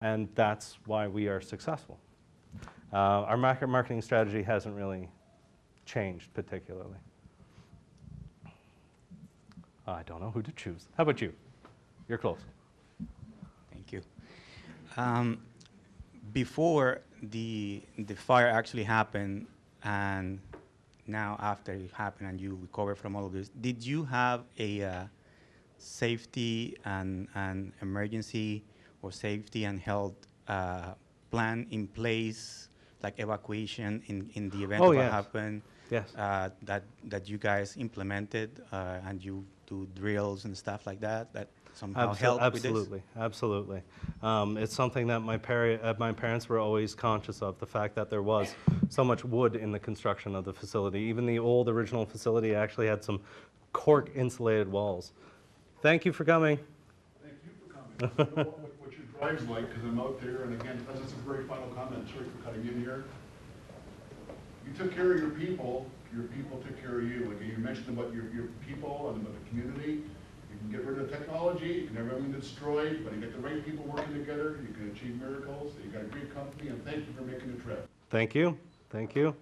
And that's why we are successful. Our marketing strategy hasn't really changed particularly. I don't know who to choose. How about you? You're close. Thank you. Before the fire actually happened, and now after it happened and you recovered from all of this, did you have a safety and emergency or safety and health plan in place, like evacuation in the event Oh, of what yes. happened? Yes. That you guys implemented, and you do drills and stuff like that somehow help with this? Absolutely, absolutely. It's something that my parents were always conscious of, the fact that there was so much wood in the construction of the facility. Even the old original facility actually had some cork insulated walls. Thank you for coming. Thank you for coming. I don't know what your drive's like, because I'm out there, and again, that's a very final comment, sorry for cutting in here. You took care of your people took care of you. Like you mentioned about your people and about the community. You can get rid of technology, you can have everything destroyed, but you get the right people working together, you can achieve miracles. You got a great company, and thank you for making the trip. Thank you, thank you.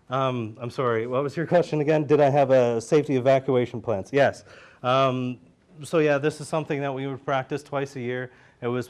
I'm sorry, what was your question again? Did I have a safety evacuation plans? Yes. So yeah, this is something that we would practice twice a year. It was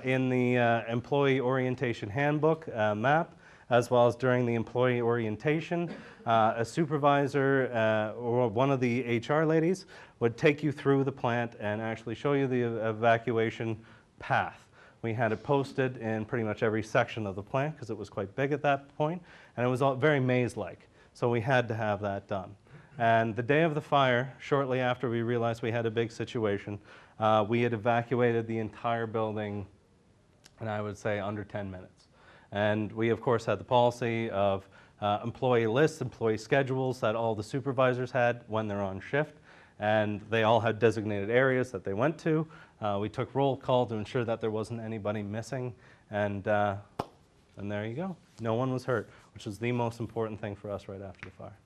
in the employee orientation handbook map, as well as during the employee orientation. A supervisor or one of the HR ladies would take you through the plant and actually show you the evacuation path. We had it posted in pretty much every section of the plant because it was quite big at that point, and it was all very maze-like. So we had to have that done. And the day of the fire, shortly after we realized we had a big situation, we had evacuated the entire building, and I would say under 10 minutes. And we, of course, had the policy of employee lists, employee schedules that all the supervisors had when they're on shift, and they all had designated areas that they went to. We took roll call to ensure that there wasn't anybody missing, and there you go. No one was hurt, which was the most important thing for us right after the fire.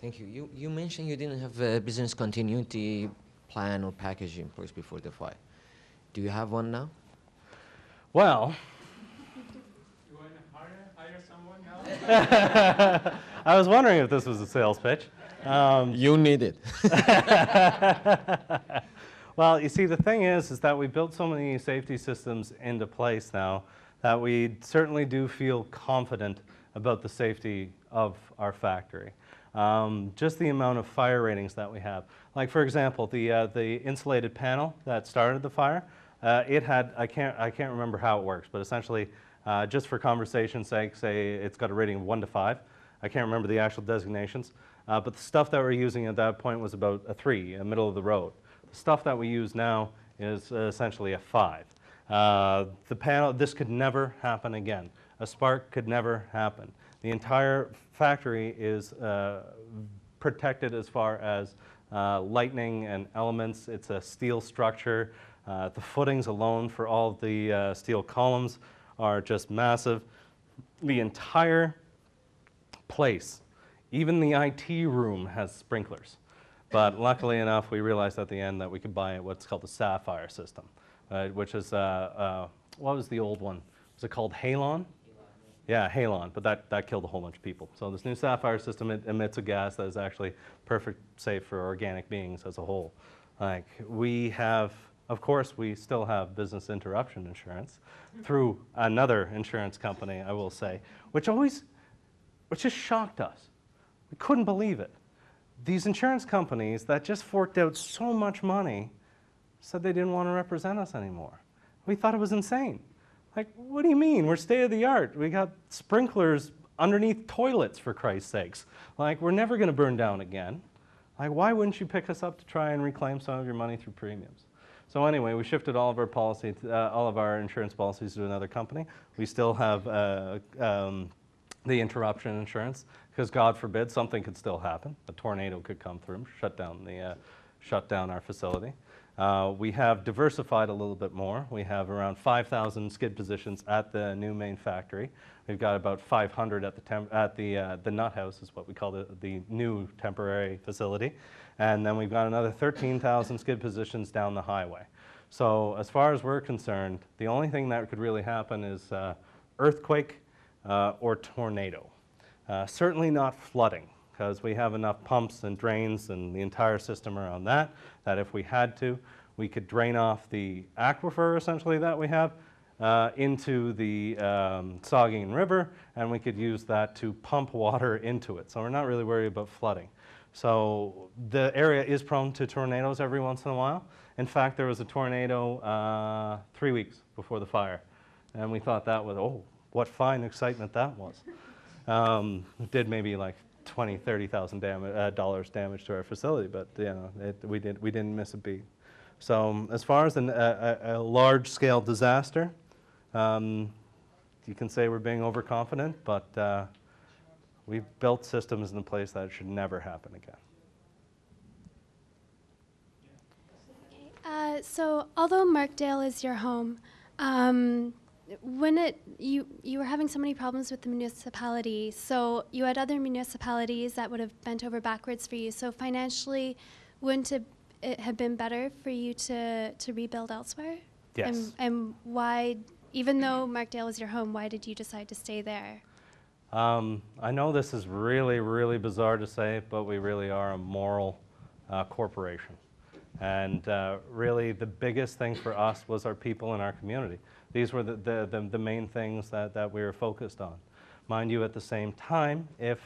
Thank you. You mentioned you didn't have a business continuity plan or package in place before the fire. Do you have one now? Well, You want to hire someone now? I was wondering if this was a sales pitch. You need it. Well, you see, the thing is that we built so many safety systems into place now that we certainly do feel confident about the safety of our factory. Just the amount of fire ratings that we have. Like, for example, the insulated panel that started the fire, it had, I can't remember how it works, but essentially, just for conversation's sake, say it's got a rating of 1 to 5. I can't remember the actual designations, but the stuff that we're using at that point was about a 3, a middle of the road. The stuff that we use now is essentially a 5. The panel, this could never happen again. A spark could never happen. The entire factory is protected as far as lightning and elements. It's a steel structure. The footings alone for all of the steel columns are just massive. The entire place, even the IT room, has sprinklers. But luckily enough, we realized at the end that we could buy what's called the Sapphire system, which is, what was the old one? Was it called Halon? Yeah, Halon, but that killed a whole bunch of people. So this new Sapphire system, it emits a gas that is actually perfect, safe for organic beings as a whole. Like, we have, of course, we still have business interruption insurance through another insurance company, I will say, which just shocked us. We couldn't believe it. These insurance companies that just forked out so much money said they didn't want to represent us anymore. We thought it was insane. Like, what do you mean? We're state of the art. We got sprinklers underneath toilets, for Christ's sakes. Like, we're never going to burn down again. Like, why wouldn't you pick us up to try and reclaim some of your money through premiums? So anyway, we shifted all of our policy, all of our insurance policies to another company. We still have the interruption insurance, because God forbid something could still happen. A tornado could come through, shut down our facility. We have diversified a little bit more. We have around 5,000 skid positions at the new main factory. We've got about 500 at the nut house, is what we call the new temporary facility. And then we've got another 13,000 skid positions down the highway. So as far as we're concerned, the only thing that could really happen is earthquake or tornado. Certainly not flooding, because we have enough pumps and drains and the entire system around that, that if we had to, we could drain off the aquifer, essentially, that we have into the Saugeen River, and we could use that to pump water into it. So we're not really worried about flooding. So the area is prone to tornadoes every once in a while. In fact, there was a tornado 3 weeks before the fire, and we thought that was, oh, what fine excitement that was. It did maybe like $20,000–$30,000 dollars damage to our facility, but you know, we didn't miss a beat. So as far as a large-scale disaster, you can say we're being overconfident, but we've built systems in place that it should never happen again. So although Markdale is your home, when you were having so many problems with the municipality, so you had other municipalities that would have bent over backwards for you. So financially, wouldn't it have been better for you to rebuild elsewhere? Yes. And why, even though Markdale is your home, why did you decide to stay there? I know this is really, really bizarre to say, but we really are a moral corporation. And really, the biggest thing for us was our people in our community. These were the main things that we were focused on. Mind you, at the same time, if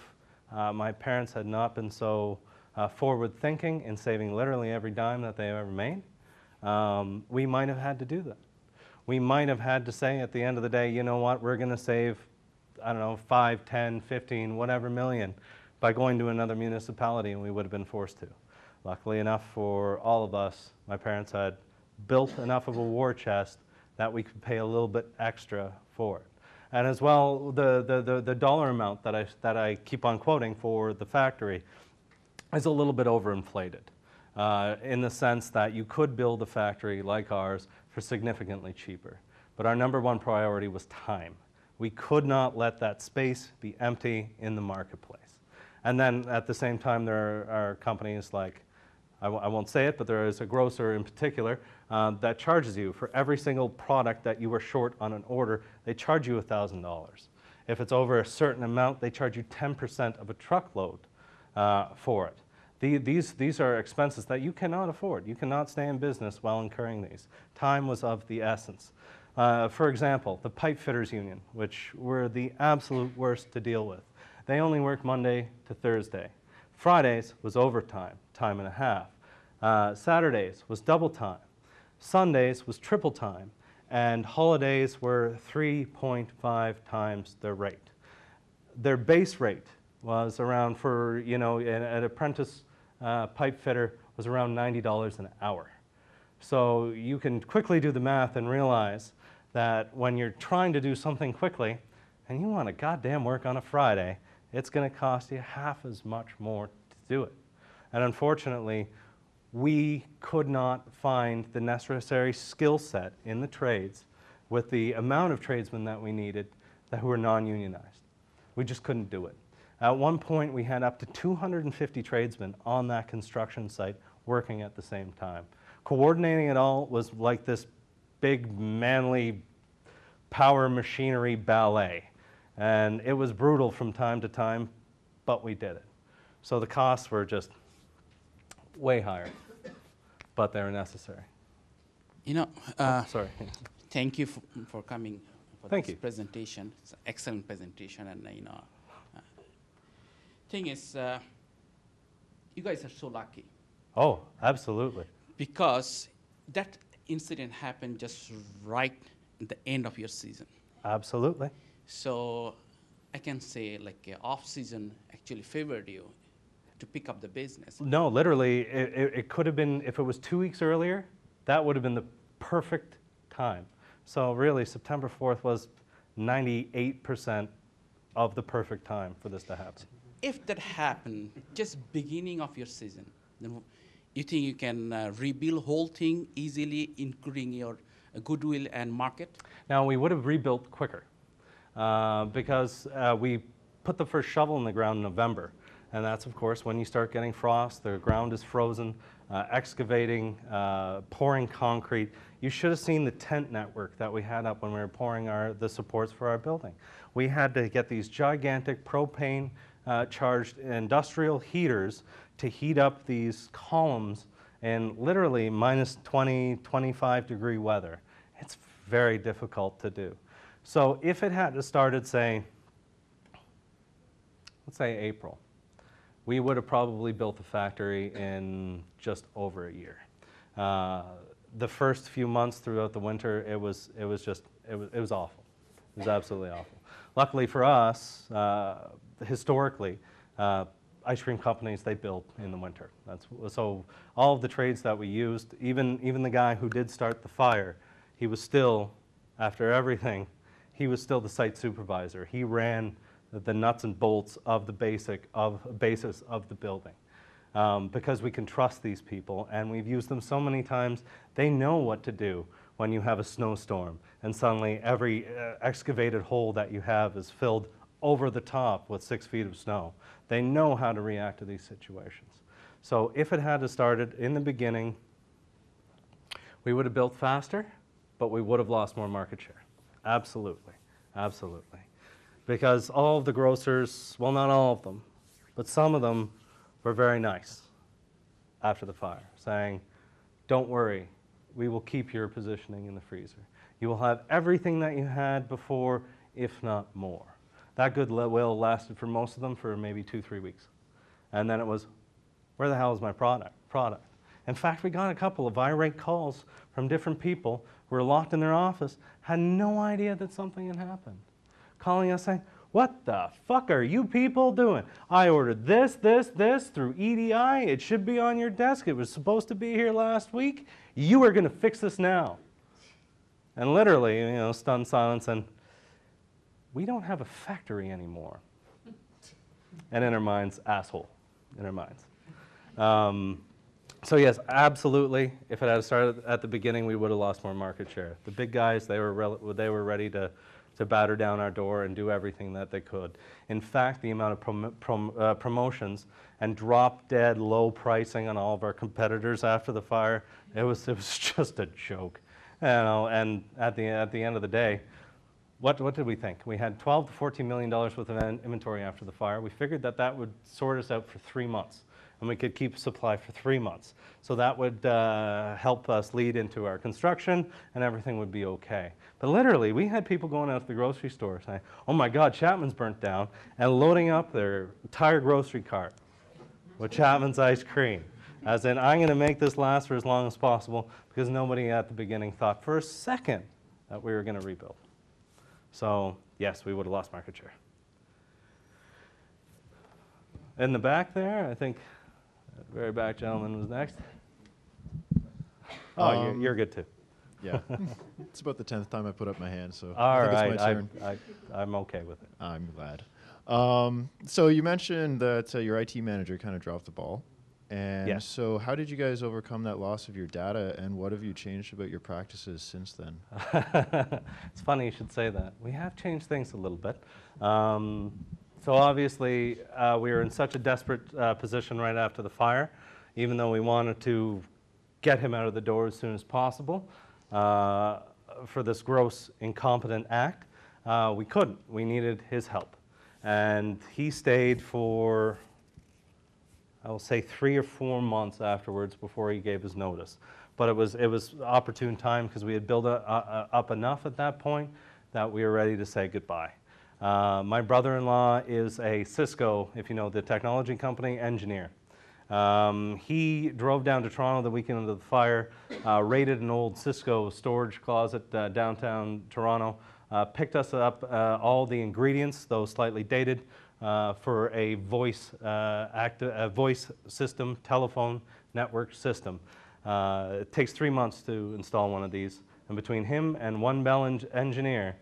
my parents had not been so forward-thinking in saving literally every dime that they ever made, we might have had to do that. We might have had to say at the end of the day, you know what, we're going to save, I don't know, 5, 10, 15, whatever million by going to another municipality, and we would have been forced to. Luckily enough for all of us, my parents had built enough of a war chest that we could pay a little bit extra for it. And as well, the dollar amount that I keep on quoting for the factory is a little bit overinflated in the sense that you could build a factory like ours for significantly cheaper. But our number one priority was time. We could not let that space be empty in the marketplace. And then at the same time, there are companies like, I won't say it, but there is a grocer in particular that charges you for every single product that you were short on an order, they charge you $1,000. If it's over a certain amount, they charge you 10% of a truckload for it. These are expenses that you cannot afford. You cannot stay in business while incurring these. Time was of the essence. For example, the Pipe Fitters Union, which were the absolute worst to deal with. They only work Monday to Thursday. Fridays was overtime, time and a half. Saturdays was double time. Sundays was triple time. And holidays were 3.5 times their rate. Their base rate was around, for, you know, an apprentice pipe fitter was around $90 an hour. So you can quickly do the math and realize that when you're trying to do something quickly and you want to goddamn work on a Friday, it's going to cost you half as much more to do it. And unfortunately, we could not find the necessary skill set in the trades with the amount of tradesmen that we needed that were non-unionized. We just couldn't do it. At one point, we had up to 250 tradesmen on that construction site working at the same time. Coordinating it all was like this big, manly power machinery ballet. And it was brutal from time to time, but we did it. So the costs were just way higher, but they were necessary. You know, Sorry. thank you for coming for Thank this you. presentation. It's an excellent presentation, and you know, thing is, you guys are so lucky Oh, absolutely. because that incident happened just right at the end of your season. Absolutely. So I can say like off season actually favored you to pick up the business. No, literally, it could have been, if it was 2 weeks earlier, that would have been the perfect time. So really, September 4th was 98% of the perfect time for this to happen. If that happened just beginning of your season, then you think you can rebuild whole thing easily, including your goodwill and market? Now, we would have rebuilt quicker because we put the first shovel in the ground in November. And that's, of course, when you start getting frost, the ground is frozen, excavating, pouring concrete. You should have seen the tent network that we had up when we were pouring the supports for our building. We had to get these gigantic propane charged industrial heaters to heat up these columns in literally minus 20, 25 degree weather. It's very difficult to do. So if it had started, say, let's say April, we would have probably built the factory in just over a year. The first few months throughout the winter, it was awful. It was absolutely awful. Luckily for us, historically, ice cream companies, they build in the winter. So all of the trades that we used, even the guy who did start the fire, he was still, after everything, he was still the site supervisor. He ran the nuts and bolts of the basis of the building. Because we can trust these people, and we've used them so many times, they know what to do when you have a snowstorm, and suddenly every excavated hole that you have is filled over the top with 6 feet of snow. They know how to react to these situations. So if it had started in the beginning, we would have built faster, but we would have lost more market share. Absolutely, absolutely. Because all of the grocers, well, not all of them, but some of them were very nice after the fire, saying, don't worry, we will keep your positioning in the freezer. You will have everything that you had before, if not more. That goodwill lasted for most of them for maybe 2-3 weeks. And then it was, where the hell is my product? In fact, we got a couple of irate calls from different people who were locked in their office, had no idea that something had happened. Calling us saying, what the fuck are you people doing? I ordered this through EDI. It should be on your desk. It was supposed to be here last week. You are going to fix this now. And literally, stunned silence, and we don't have a factory anymore. And in our minds, asshole, in our minds. So yes, absolutely, if it had started at the beginning, we would have lost more market share. The big guys, they were ready to batter down our door and do everything that they could. In fact, the amount of promotions and drop-dead low pricing on all of our competitors after the fire, it was just a joke. And at the end of the day, what did we think? We had $12 to $14 million worth of inventory after the fire. We figured that would sort us out for 3 months, and we could keep supply for 3 months. So that would help us lead into our construction, and everything would be okay. But literally, we had people going out to the grocery store saying, oh my God, Chapman's burnt down, and loading up their entire grocery cart with Chapman's ice cream. As in, I'm going to make this last for as long as possible, because nobody at the beginning thought for a second that we were going to rebuild. So yes, we would have lost market share. In the back there, I think that very back gentleman was next. Oh, you're good too. Yeah, it's about the 10th time I put up my hand, so All I think right, it's my turn. I'm okay with it. I'm glad. So you mentioned that your IT manager kind of dropped the ball. And Yes. so how did you guys overcome that loss of your data, and what have you changed about your practices since then? It's funny you should say that. We have changed things a little bit. So obviously, we were in such a desperate position right after the fire, even though we wanted to get him out of the door as soon as possible for this gross incompetent act. We couldn't. We needed his help. And he stayed for, I will say, 3 or 4 months afterwards before he gave his notice. But it was opportune time because we had built up enough at that point that we were ready to say goodbye. My brother-in-law is a Cisco, if you know the technology company, engineer. He drove down to Toronto the weekend of the fire, raided an old Cisco storage closet downtown Toronto, picked us up all the ingredients, though slightly dated, for a voice system, telephone network system. It takes 3 months to install one of these, and between him and one Bell engineer,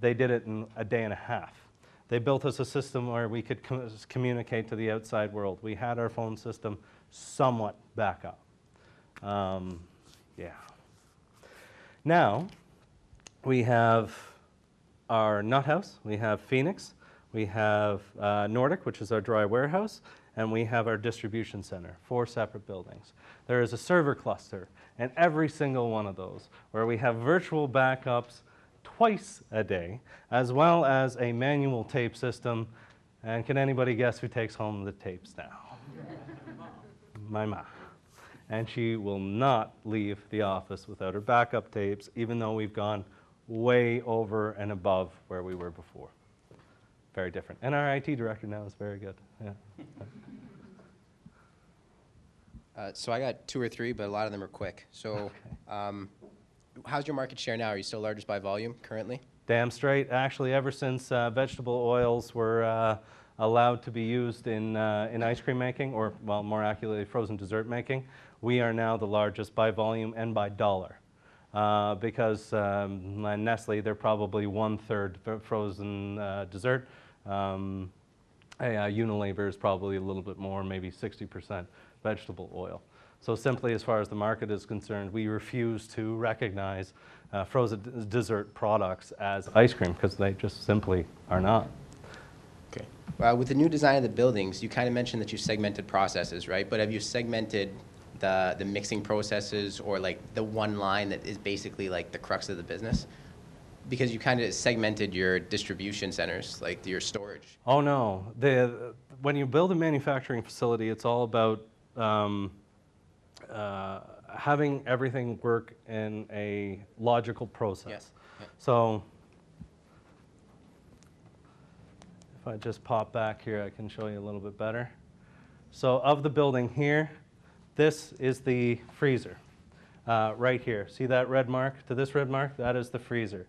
they did it in a day and a half. They built us a system where we could communicate to the outside world. We had our phone system somewhat back up. Yeah. Now, we have our nut house, we have Phoenix, we have Nordic, which is our dry warehouse, and we have our distribution center, 4 separate buildings. There is a server cluster in every single one of those, where we have virtual backups twice a day, as well as a manual tape system. And can anybody guess who takes home the tapes now? My ma. And she will not leave the office without her backup tapes, even though we've gone way over and above where we were before. Very different. And our IT director now is very good. Yeah. So I got 2 or 3, but a lot of them are quick. So how's your market share now? Are you still largest by volume currently? Damn straight. Actually, ever since vegetable oils were allowed to be used in ice cream making, or, well, more accurately, frozen dessert making, we are now the largest by volume and by dollar. Because Nestle, they're probably 1/3 frozen dessert. Unilever is probably a little bit more, maybe 60% vegetable oil. So simply, as far as the market is concerned, we refuse to recognize frozen dessert products as ice cream, because they just simply are not. Okay. With the new design of the buildings, you kind of mentioned that you segmented processes, right? But have you segmented the mixing processes, or like the one line that is basically like the crux of the business? Because you kind of segmented your distribution centers, like your storage. Oh no, when you build a manufacturing facility, it's all about having everything work in a logical process. Yes. Yeah. So if I just pop back here, I can show you a little bit better. So of the building here, this is the freezer right here. See that red mark? To this red mark, that is the freezer.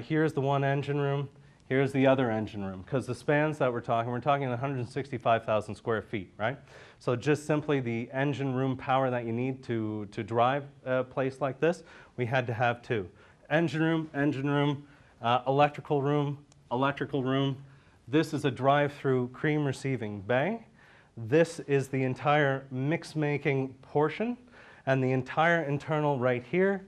Here's the one engine room. Here's the other engine room. Because the spans that we're talking 165,000 square feet, right? So just simply the engine room power that you need to drive a place like this, we had to have 2. Engine room, electrical room, electrical room. This is a drive-through cream receiving bay. This is the entire mix making portion, and the entire internal right here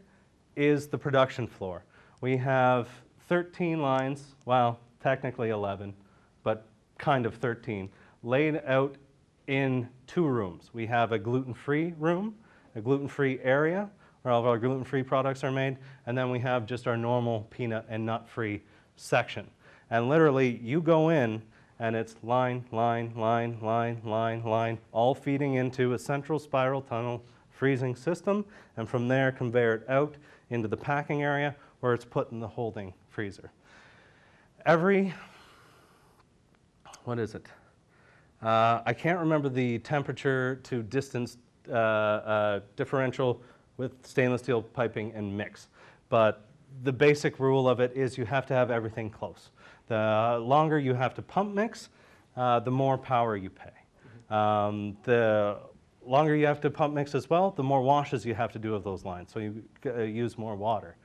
is the production floor. We have 13 lines, well, technically 11, but kind of 13, laid out in 2 rooms. We have a gluten-free room, a gluten-free area where all of our gluten-free products are made, and then we have just our normal peanut and nut-free section. And literally, you go in, and it's line, line, line, line, line, line, all feeding into a central spiral tunnel freezing system, and from there conveyor it out into the packing area where it's put in the holding freezer. What is it? I can't remember the temperature to distance differential with stainless steel piping and mix, but the basic rule of it is you have to have everything close. The longer you have to pump mix, the more power you pay. The longer you have to pump mix as well, the more washes you have to do of those lines, so you use more water.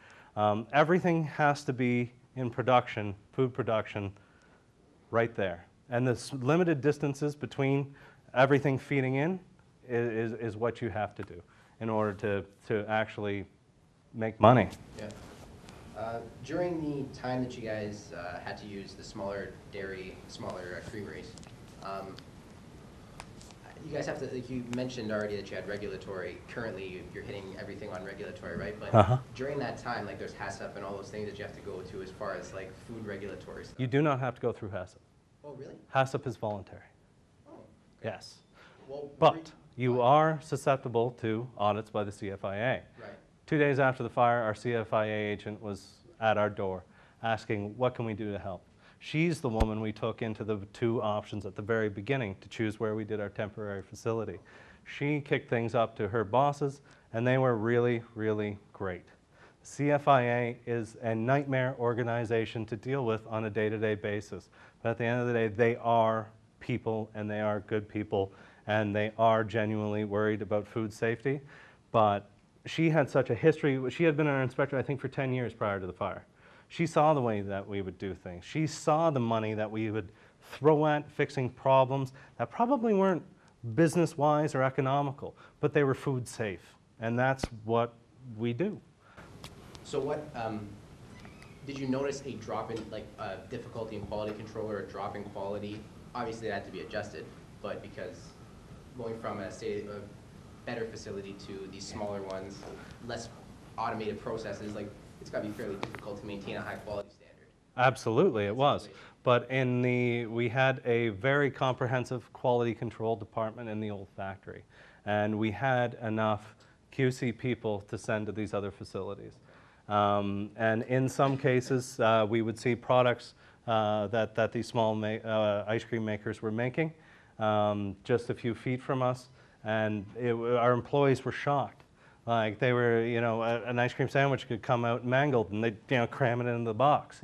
Everything has to be in production, food production, right there. And the limited distances between everything feeding in is what you have to do in order to actually make money. Yeah. During the time that you guys had to use the smaller creameries, you guys have to, like you mentioned already that you had regulatory, currently you're hitting everything on regulatory, right? But during that time, like there's HACCP and all those things that you have to go to as far as like food regulatory stuff. You do not have to go through HACCP. Oh, really? HACCP is voluntary. Oh, okay. Yes. Well, But you are susceptible to audits by the CFIA. Right. 2 days after the fire, our CFIA agent was at our door asking, what can we do to help? She's the woman we took into the 2 options at the very beginning to choose where we did our temporary facility. She kicked things up to her bosses, and they were really, really great. CFIA is a nightmare organization to deal with on a day-to-day basis. But at the end of the day, they are people, and they are good people, and they are genuinely worried about food safety. But she had such a history. She had been our inspector, I think, for 10 years prior to the fire. She saw the way that we would do things. She saw the money that we would throw at fixing problems that probably weren't business-wise or economical, but they were food safe. And that's what we do. So what, did you notice a drop in, like, difficulty in quality control or a drop in quality? Obviously, it had to be adjusted, but because going from a better facility to these smaller ones, less automated processes, like, it's got to be fairly difficult to maintain a high quality standard. Absolutely, it was. But we had a very comprehensive quality control department in the old factory. And we had enough QC people to send to these other facilities. And in some cases, we would see products that these small ice cream makers were making just a few feet from us. And our employees were shocked. Like they were, an ice cream sandwich could come out mangled and they'd, cram it into the box,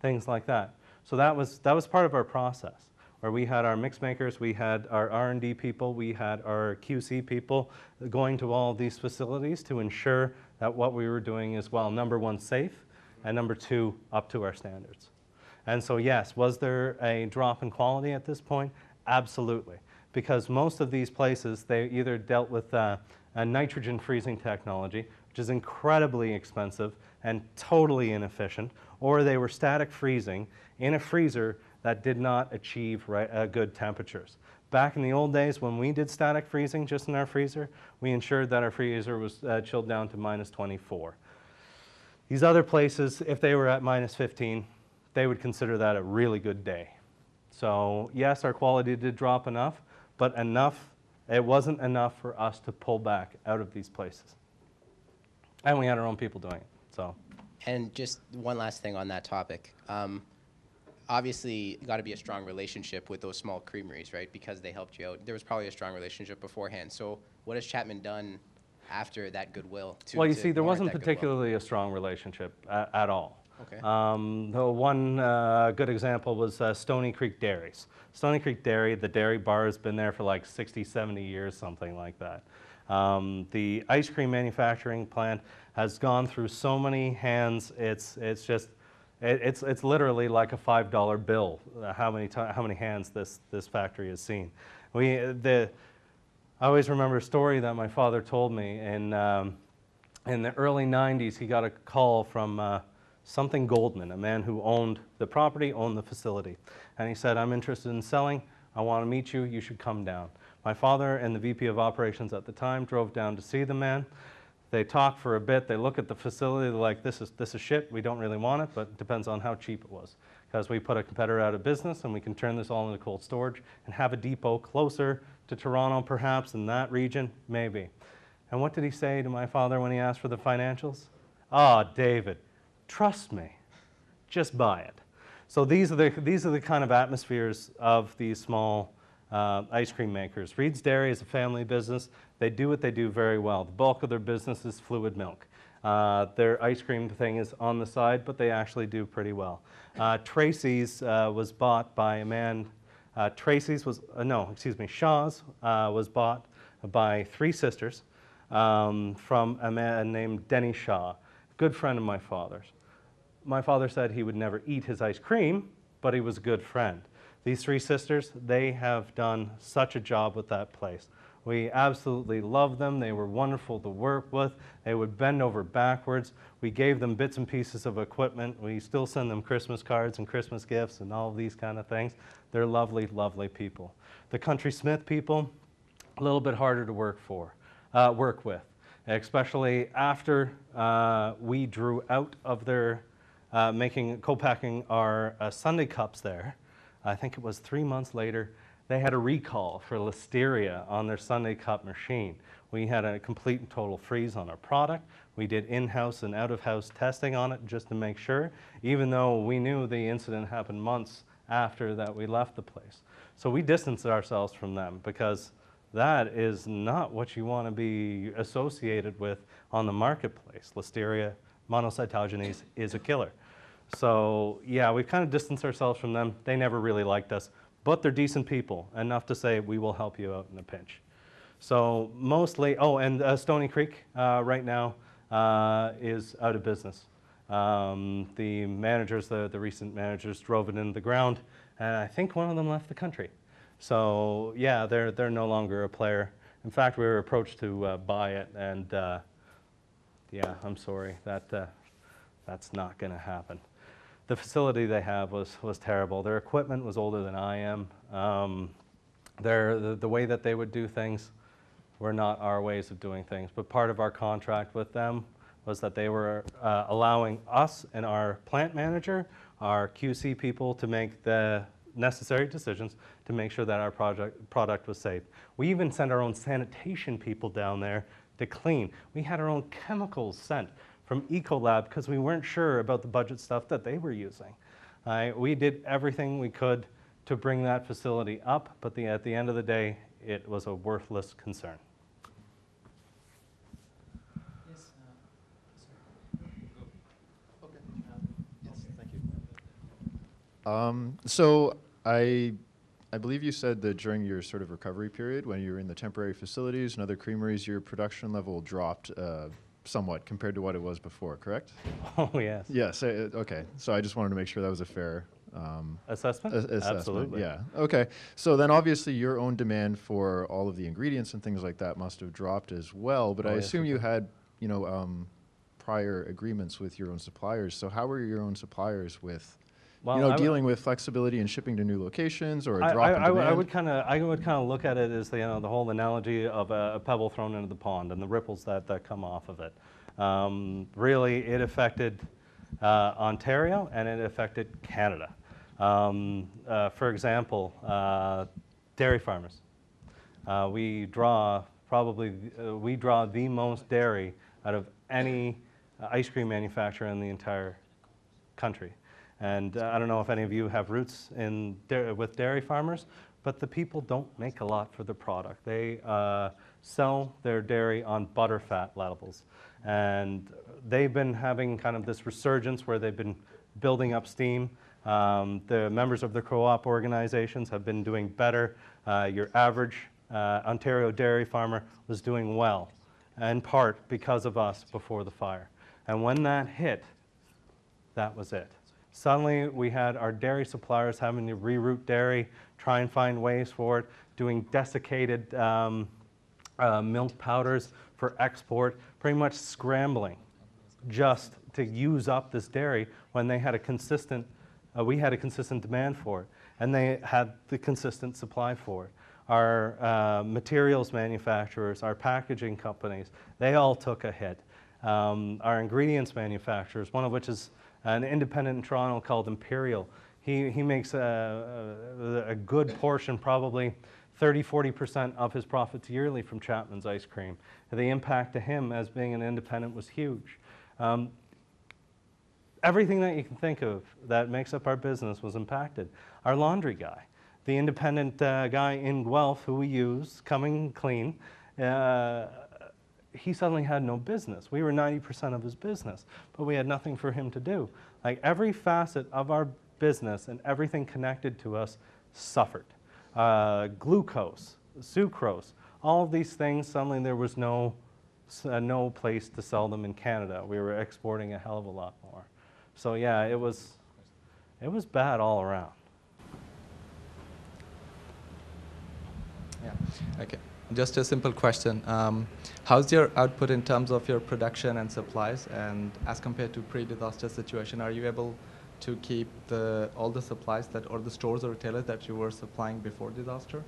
things like that. So that was part of our process, where we had our mix makers, we had our R&D people, we had our QC people going to all of these facilities to ensure that what we were doing is, well, number one, safe, and number two, up to our standards. And so yes, was there a drop in quality at this point? Absolutely. Because most of these places, they either dealt with a nitrogen freezing technology, which is incredibly expensive and totally inefficient, or they were static freezing in a freezer that did not achieve good temperatures. Back in the old days, when we did static freezing just in our freezer, we ensured that our freezer was chilled down to -24. These other places, if they were at -15, they would consider that a really good day. So yes, our quality did drop enough, but it wasn't enough for us to pull back out of these places. And we had our own people doing it, so. And just one last thing on that topic. Obviously, got to be a strong relationship with those small creameries, right? Because they helped you out. There was probably a strong relationship beforehand. So what has Chapman done after that goodwill? Well, you see, there wasn't particularly a strong relationship at all. Okay. The one good example was Stony Creek Dairies. Stony Creek Dairy, the dairy bar has been there for like 60, 70 years, something like that. The ice cream manufacturing plant has gone through so many hands, it's literally like a $5 bill, how many hands this factory has seen. I always remember a story that my father told me in the early 90s. He got a call from something Goldman, a man who owned the property, owned the facility. And he said, I'm interested in selling. I want to meet you. You should come down. My father and the VP of operations at the time drove down to see the man. They talk for a bit. They look at the facility. They're like, this is shit. We don't really want it, but it depends on how cheap it was. Because we put a competitor out of business, and we can turn this all into cold storage and have a depot closer to Toronto, perhaps, in that region, maybe. And what did he say to my father when he asked for the financials? Oh, David, trust me. Just buy it. So these are the kind of atmospheres of these small ice cream makers. Reed's Dairy is a family business. They do what they do very well. The bulk of their business is fluid milk. Their ice cream thing is on the side, but they actually do pretty well. Tracy's was bought by a man. Shaw's was bought by three sisters from a man named Denny Shaw, good friend of my father's. My father said he would never eat his ice cream, but he was a good friend. These three sisters, they have done such a job with that place. We absolutely love them. They were wonderful to work with. They would bend over backwards. We gave them bits and pieces of equipment. We still send them Christmas cards and Christmas gifts and all of these kind of things. They're lovely, lovely people. The Country Smith people, a little bit harder to work with, especially after we drew out of their co-packing our Sunday cups there. I think it was 3 months later, they had a recall for Listeria on their Sunday cup machine. We had a complete and total freeze on our product. We did in-house and out-of-house testing on it just to make sure, even though we knew the incident happened months after that we left the place. So we distanced ourselves from them because that is not what you want to be associated with on the marketplace. Listeria monocytogenes is a killer. So yeah, we've kind of distanced ourselves from them. They never really liked us, but they're decent people, enough to say we will help you out in a pinch. So mostly, and Stony Creek right now is out of business. The managers, the recent managers, drove it into the ground, and I think one of them left the country. So yeah, they're no longer a player. In fact, we were approached to buy it, and yeah, I'm sorry, that's not going to happen. The facility they have was terrible. Their equipment was older than I am. The way that they would do things were not our ways of doing things. But part of our contract with them was that they were allowing us and our plant manager, our QC people, to make the necessary decisions to make sure that our product was safe. We even sent our own sanitation people down there to clean. We had our own chemicals sent from Ecolab because we weren't sure about the budget stuff that they were using. We did everything we could to bring that facility up, but at the end of the day, it was a worthless concern. Yes, So I believe you said that during your sort of recovery period, when you were in the temporary facilities and other creameries, your production level dropped somewhat compared to what it was before, correct? Oh, yes. Yes, okay. So I just wanted to make sure that was a fair Assessment? assessment. Absolutely. Yeah, okay. So then obviously your own demand for all of the ingredients and things like that must have dropped as well, but Oh, I yes, assume it you did. had, you know, prior agreements with your own suppliers. So how were your own suppliers with, Well, you know, I would- dealing with flexibility and shipping to new locations or a drop in I demand? would kind of look at it as the whole analogy of a pebble thrown into the pond and the ripples that come off of it. Really, it affected Ontario and it affected Canada. For example, dairy farmers. We draw the most dairy out of any ice cream manufacturer in the entire country. And I don't know if any of you have roots with dairy farmers, but the people don't make a lot for the product. They sell their dairy on butterfat levels. And they've been having kind of this resurgence where they've been building up steam. The members of the co-op organizations have been doing better. Your average Ontario dairy farmer was doing well, in part because of us before the fire. And when that hit, that was it. Suddenly, we had our dairy suppliers having to reroute dairy, try and find ways for it, doing desiccated milk powders for export, pretty much scrambling just to use up this dairy when they had a consistent, we had a consistent demand for it, and they had the consistent supply for it. Our materials manufacturers, our packaging companies, they all took a hit. Our ingredients manufacturers, one of which is an independent in Toronto called Imperial, he makes a good portion, probably 30–40% of his profits yearly from Chapman's ice cream. The impact to him as being an independent was huge. Everything that you can think of that makes up our business was impacted. Our laundry guy, the independent guy in Guelph who we use, coming clean, he suddenly had no business. We were 90% of his business, but we had nothing for him to do. Like every facet of our business and everything connected to us suffered. Glucose, sucrose, all of these things, suddenly there was no place to sell them in Canada. We were exporting a hell of a lot more. So yeah, it was bad all around. Yeah. Okay. Just a simple question. How's your output in terms of your production and supplies, and as compared to pre-disaster situation, are you able to keep all the supplies or the stores or retailers that you were supplying before disaster?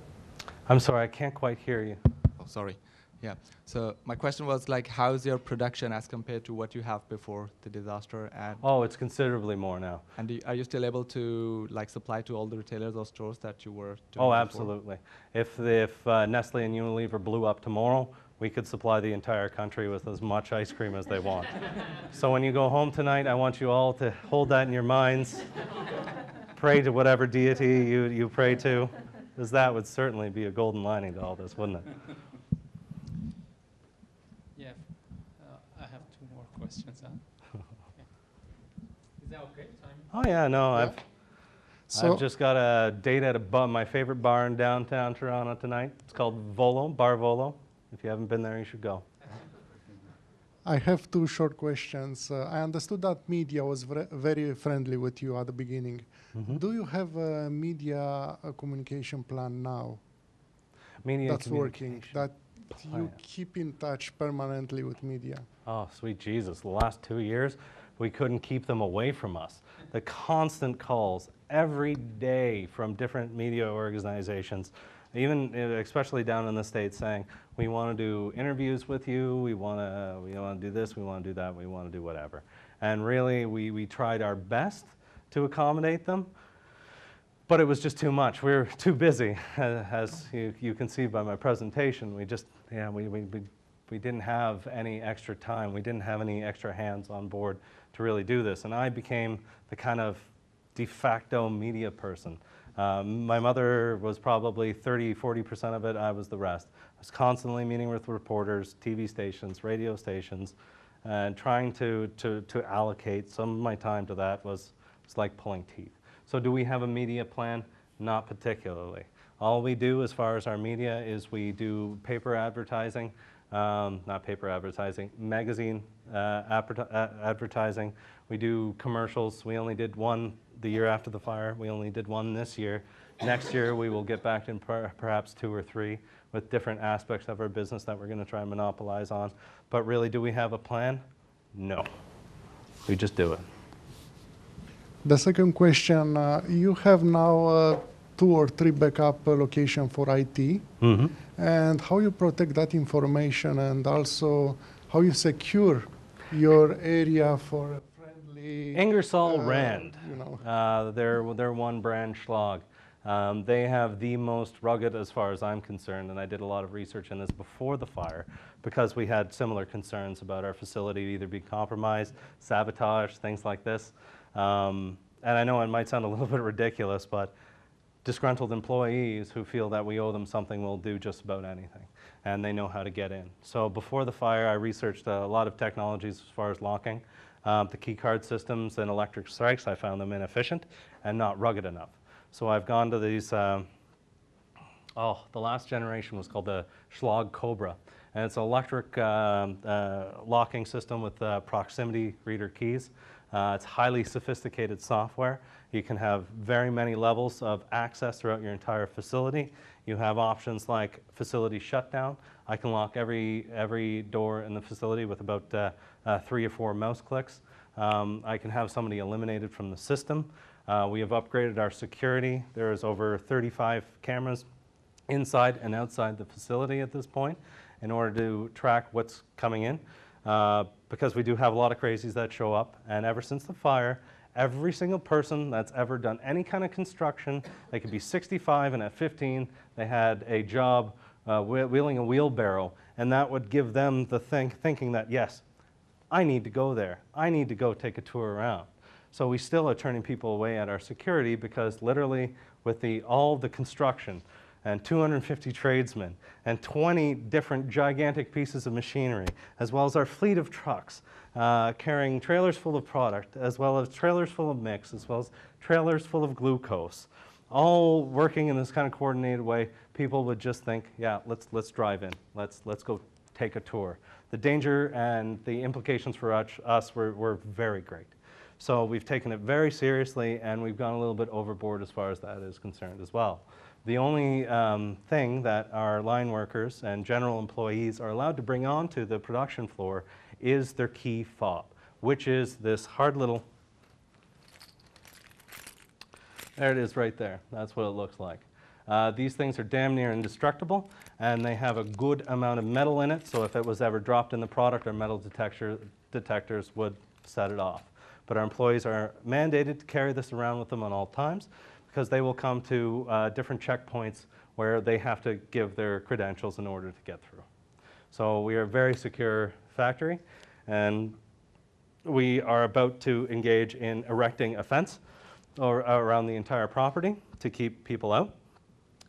I'm sorry, I can't quite hear you. Oh, sorry. Yeah. So my question was like, how's your production as compared to what you have before the disaster? And Oh, it's considerably more now. and are you still able to like supply to all the retailers or stores that you were doing Oh, before? absolutely. If Nestle and Unilever blew up tomorrow, we could supply the entire country with as much ice cream as they want. So when you go home tonight, I want you all to hold that in your minds. Pray to whatever deity you pray to, because that would certainly be a golden lining to all this, wouldn't it? Yeah, I have two more questions. Huh? Yeah. Is that okay? Time? Oh yeah, no, Yeah. I've just got a date at my favorite bar in downtown Toronto tonight. It's called Volo, Bar Volo. If you haven't been there, you should go. I have two short questions. I understood that media was very friendly with you at the beginning. Mhm. Do you have a media communication plan now Media that's working, communication that you plan. keep in touch permanently with media? Oh, sweet Jesus. The last 2 years, we couldn't keep them away from us. The constant calls every day from different media organizations, even especially down in the States, saying, we want to do interviews with you, we want to do this, we want to do that, we want to do whatever. And really, we tried our best to accommodate them, but it was just too much. We were too busy, as you can see by my presentation. We just, we didn't have any extra time. We didn't have any extra hands on board to really do this. And I became the kind of de facto media person. My mother was probably 30–40% of it. I was the rest. I was constantly meeting with reporters, TV stations, radio stations, and trying to allocate some of my time to that was like pulling teeth. So do we have a media plan? Not particularly. All we do as far as our media is we do paper advertising, not paper advertising, magazine advertising. We do commercials. We only did one the year after the fire. We only did one this year. Next year we will get back to perhaps 2 or 3 with different aspects of our business that we're going to try and monopolize on. But really, do we have a plan? No. We just do it. The second question, you have now 2 or 3 backup location for IT, Mm-hmm. and how you protect that information, and also how you secure your area for a friendly... Ingersoll Rand, you know. they're one brand Schlag. They have the most rugged, as far as I'm concerned, and I did a lot of research in this before the fire because we had similar concerns about our facility either being compromised, sabotaged, things like this. And I know it might sound a little bit ridiculous, but disgruntled employees who feel that we owe them something will do just about anything, and they know how to get in. So before the fire, I researched a lot of technologies as far as locking. The key card systems and electric strikes, I found them inefficient and not rugged enough. So I've gone to these, the last generation was called the Schlag Cobra, and it's an electric locking system with proximity reader keys. It's highly sophisticated software. You can have very many levels of access throughout your entire facility. You have options like facility shutdown. I can lock every door in the facility with about 3 or 4 mouse clicks. I can have somebody eliminated from the system. We have upgraded our security. There is over 35 cameras inside and outside the facility at this point in order to track what's coming in. Because we do have a lot of crazies that show up, and ever since the fire, every single person that's ever done any kind of construction, they could be 65 and at 15, they had a job wheeling a wheelbarrow, and that would give them the thinking that, yes, I need to go there. I need to go take a tour around. So we still are turning people away at our security because literally with all the construction and 250 tradesmen and 20 different gigantic pieces of machinery, as well as our fleet of trucks carrying trailers full of product, as well as trailers full of mix, as well as trailers full of glucose, all working in this kind of coordinated way, people would just think, yeah, let's drive in. Let's go take a tour. The danger and the implications for us were very great. So we've taken it very seriously, and we've gone a little bit overboard as far as that is concerned as well. The only thing that our line workers and general employees are allowed to bring onto the production floor is their key fob, which is this hard little, there it is right there. That's what it looks like. These things are damn near indestructible, and they have a good amount of metal in it, so if it was ever dropped in the product, our metal detectors would set it off. But our employees are mandated to carry this around with them at all times, because they will come to different checkpoints where they have to give their credentials in order to get through. So we are a very secure factory, and we are about to engage in erecting a fence around the entire property to keep people out,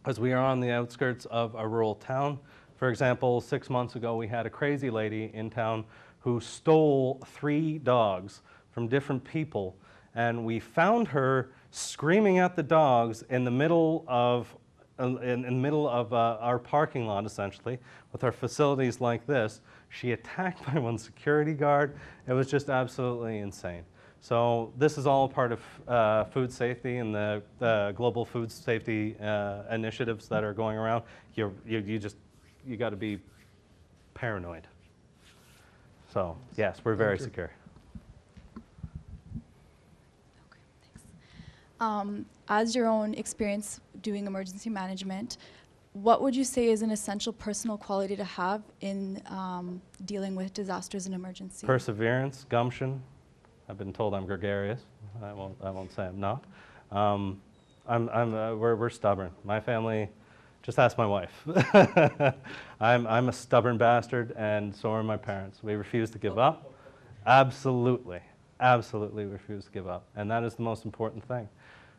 as we are on the outskirts of a rural town. For example, 6 months ago, we had a crazy lady in town who stole 3 dogs from different people, and we found her screaming at the dogs in the middle of in the middle of our parking lot, essentially, with our facilities like this. She attacked by one security guard. It was just absolutely insane. So this is all part of food safety and the global food safety initiatives that are going around. You got to be paranoid. So yes, we're very secure. As your own experience doing emergency management, what would you say is an essential personal quality to have in dealing with disasters and emergencies? Perseverance, gumption. I've been told I'm gregarious. I won't say I'm not. We're stubborn. My family, just ask my wife. I'm a stubborn bastard, and so are my parents. We refuse to give up. Absolutely, absolutely refuse to give up, and that is the most important thing.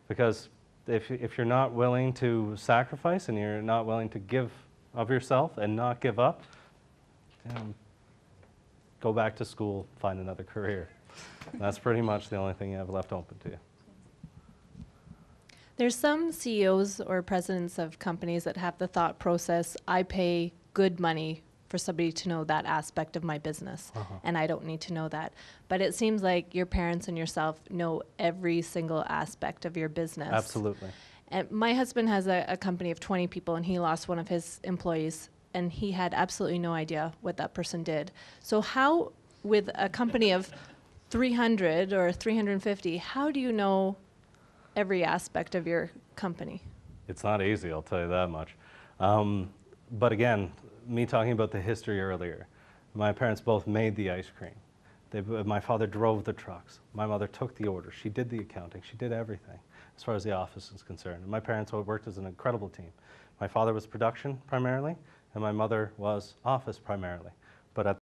Because if you're not willing to sacrifice and you're not willing to give of yourself and not give up, go back to school, find another career. That's pretty much the only thing you have left open to you. There's some CEOs or presidents of companies that have the thought process, I pay good money for somebody to know that aspect of my business, and I don't need to know that. But it seems like your parents and yourself know every single aspect of your business. Absolutely. And my husband has a company of 20 people, and he lost one of his employees, and he had absolutely no idea what that person did. So how, with a company of 300 or 350, how do you know every aspect of your company? It's not easy, I'll tell you that much. But again, me talking about the history earlier, my parents both made the ice cream. My father drove the trucks. My mother took the orders. She did the accounting. She did everything as far as the office is concerned. And my parents worked as an incredible team. My father was production primarily, and my mother was office primarily. But at